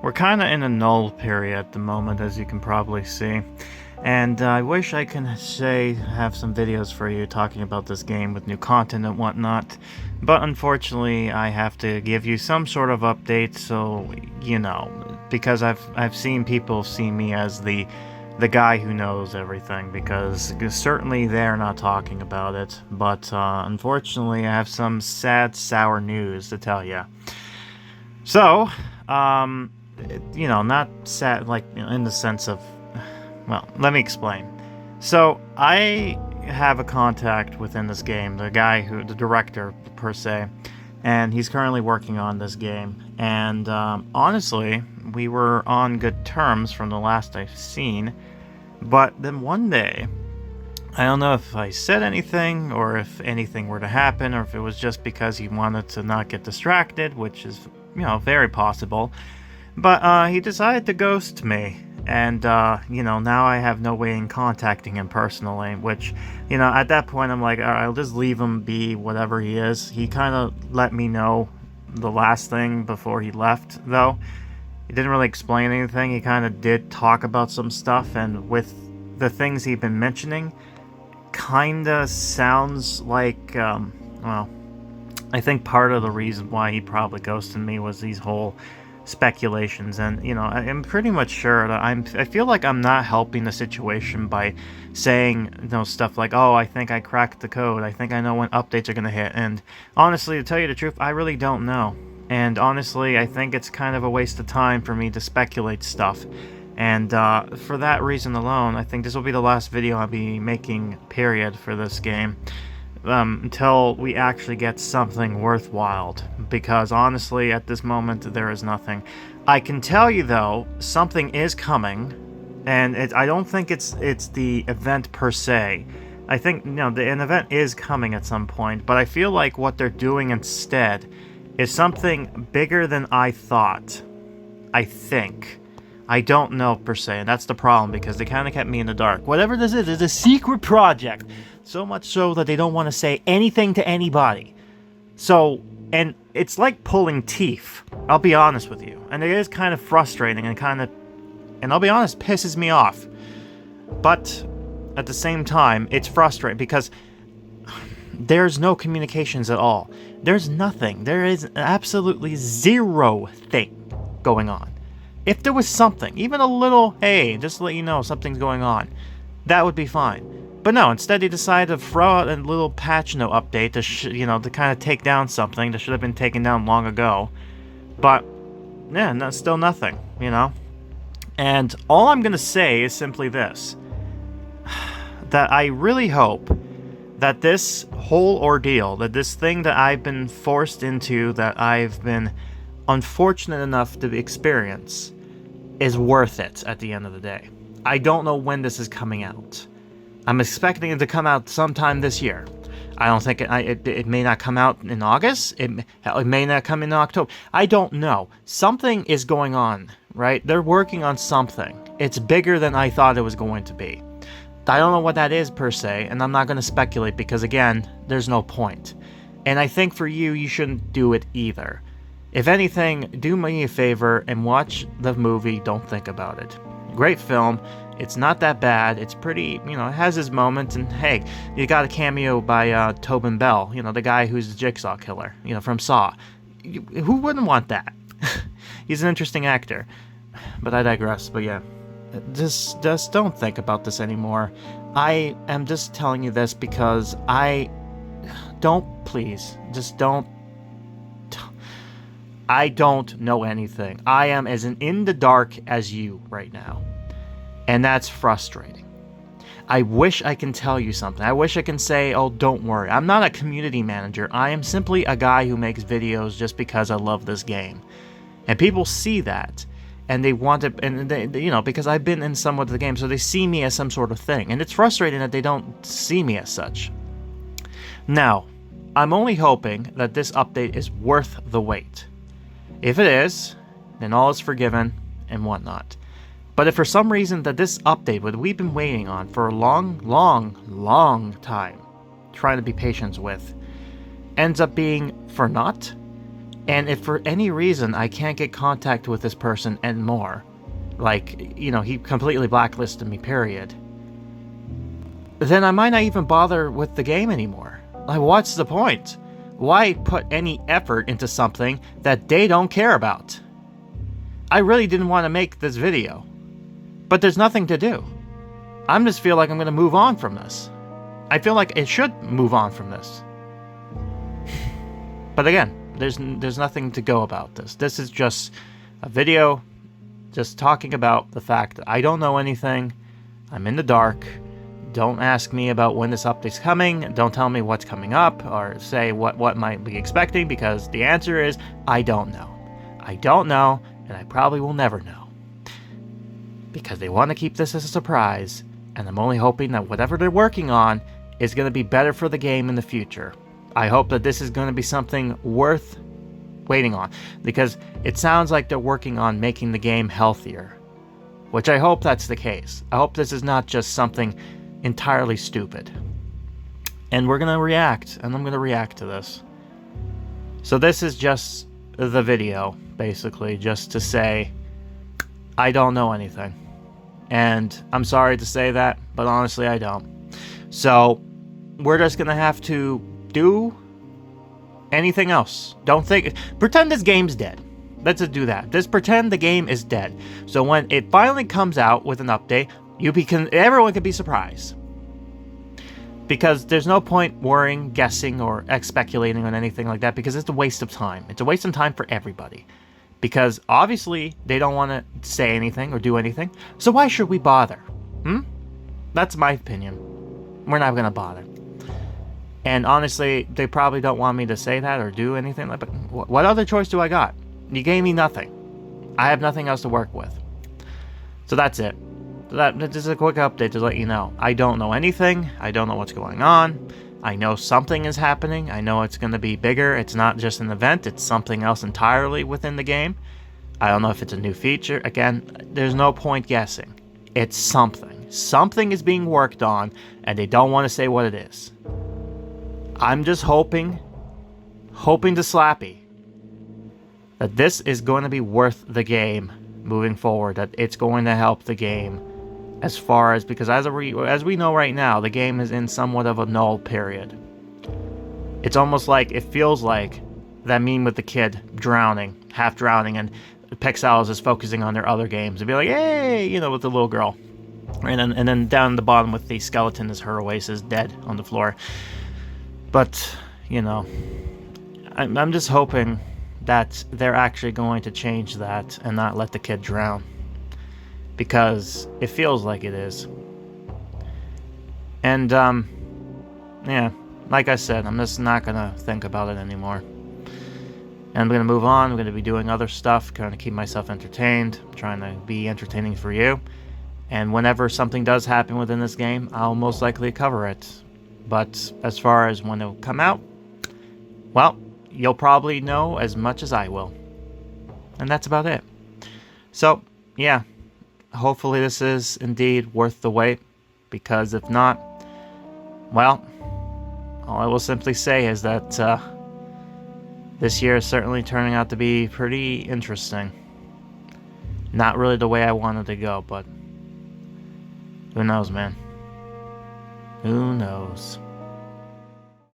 We're kind of in a null period at the moment, as you can probably see. And I wish I can have some videos for you talking about this game with new content and whatnot. But unfortunately, I have to give you some sort of update, so, because I've seen people see me as the guy who knows everything, because certainly they're not talking about it. But unfortunately, I have some sad, sour news to tell you. So, not sad, like, in the sense of, well, let me explain. So, I have a contact within this game, the director, per se, and he's currently working on this game. And, honestly, we were on good terms from the last I've seen, but then one day, I don't know if I said anything, or if anything were to happen, or if it was just because he wanted to not get distracted, which is, very possible. But he decided to ghost me, and now I have no way in contacting him personally, which, at that point I'm like, alright, I'll just leave him be whatever he is. He kind of let me know the last thing before he left, though. He didn't really explain anything. He kind of did talk about some stuff, and with the things he'd been mentioning, kinda sounds like, well, I think part of the reason why he probably ghosted me was these whole speculations, and I'm pretty much sure that I feel like I'm not helping the situation by saying stuff like, oh, I think I cracked the code, I think I know when updates are gonna hit. And honestly, to tell you the truth, I really don't know. And honestly, I think it's kind of a waste of time for me to speculate stuff. And for that reason alone, I think this will be the last video I'll be making, period, for this game. Until we actually get something worthwhile, because honestly, at this moment, there is nothing. I can tell you, though, something is coming, and I don't think it's the event per se. I think, an event is coming at some point, but I feel like what they're doing instead is something bigger than I thought. I think. I don't know, per se, and that's the problem, because they kind of kept me in the dark. Whatever this is a secret project. So much so that they don't want to say anything to anybody. So, and it's like pulling teeth, I'll be honest with you. And it is kind of frustrating, and I'll be honest, pisses me off. But, at the same time, it's frustrating, because there's no communications at all. There's nothing. There is absolutely zero thing going on. If there was something, even a little, hey, just to let you know something's going on, that would be fine. But no, instead they decided to throw out a little patch note update to kind of take down something that should have been taken down long ago. But, yeah, still nothing, And all I'm going to say is simply this. That I really hope that this whole ordeal, that this thing that I've been forced into, that I've been unfortunate enough to experience, is worth it at the end of the day. I don't know when this is coming out. I'm expecting it to come out sometime this year. I don't think it may not come out in August. It may not come in October. I don't know. Something is going on, right? They're working on something. It's bigger than I thought it was going to be. I don't know what that is per se, and I'm not going to speculate because, again, there's no point. And I think for you shouldn't do it either. If anything, do me a favor and watch the movie Don't Think About It. Great film. It's not that bad. It's pretty, it has its moments. And hey, you got a cameo by Tobin Bell, the guy who's the Jigsaw killer, from Saw. Who wouldn't want that? He's an interesting actor. But I digress. But yeah, just don't think about this anymore. I am just telling you this because please, just don't. I don't know anything. I am as in the dark as you right now. And that's frustrating. I wish I can tell you something. I wish I can say, oh, don't worry. I'm not a community manager. I am simply a guy who makes videos just because I love this game. And people see that. And they want to, and they, because I've been in somewhat of the game, so they see me as some sort of thing. And it's frustrating that they don't see me as such. Now, I'm only hoping that this update is worth the wait. If it is, then all is forgiven and whatnot. But if for some reason that this update, what we've been waiting on for a long, long, long time, trying to be patient with, ends up being for naught, And if for any reason I can't get contact with this person anymore, like, you know, he completely blacklisted me, period, then I might not even bother with the game anymore. Like, what's the point? Why put any effort into something that they don't care about? I really didn't want to make this video, but there's nothing to do. I just feel like I'm going to move on from this. I feel like it should move on from this. But again, there's nothing to go about this. This is just a video just talking about the fact that I don't know anything. I'm in the dark. Don't ask me about when this update's coming. Don't tell me what's coming up or say what might be expecting, because the answer is I don't know. I don't know, and I probably will never know. Because they want to keep this as a surprise, and I'm only hoping that whatever they're working on is going to be better for the game in the future. I hope that this is going to be something worth waiting on, because it sounds like they're working on making the game healthier, which I hope that's the case. I hope this is not just something entirely stupid. And we're going to react, and I'm going to react to this. So this is just the video, basically, just to say I don't know anything. And I'm sorry to say that, but honestly I don't. So we're just going to have to do anything else. Pretend this game's dead. Let's just do that. Just pretend the game is dead. So when it finally comes out with an update, everyone can be surprised. Because there's no point worrying, guessing, or speculating on anything like that, because it's a waste of time. It's a waste of time for everybody. Because obviously they don't want to say anything or do anything. So why should we bother? That's my opinion. We're not going to bother. And honestly, they probably don't want me to say that or do anything like that. But what other choice do I got? You gave me nothing. I have nothing else to work with. So that's it. This is a quick update to let you know. I don't know anything. I don't know what's going on. I know something is happening. I know it's going to be bigger. It's not just an event. It's something else entirely within the game. I don't know if it's a new feature. Again, there's no point guessing. It's something. Something is being worked on, and they don't want to say what it is. I'm just hoping to Slappy, that this is going to be worth the game moving forward, that it's going to help the game as far as, because as we know right now, the game is in somewhat of a null period. It's almost like, it feels like that meme with the kid drowning, half drowning, and Pixowl is just focusing on their other games and be like, hey, you know, with the little girl. And then down the bottom with the skeleton is her oasis dead on the floor. But, you know, I'm just hoping that they're actually going to change that and not let the kid drown. Because it feels like it is. And, yeah, like I said, I'm just not going to think about it anymore. And I'm going to move on. I'm going to be doing other stuff, trying to keep myself entertained, trying to be entertaining for you. And whenever something does happen within this game, I'll most likely cover it. But as far as when it'll come out, well, you'll probably know as much as I will. And that's about it. So, yeah, hopefully this is indeed worth the wait. Because if not, well, all I will simply say is that this year is certainly turning out to be pretty interesting. Not really the way I wanted to go, but who knows, man? Who knows?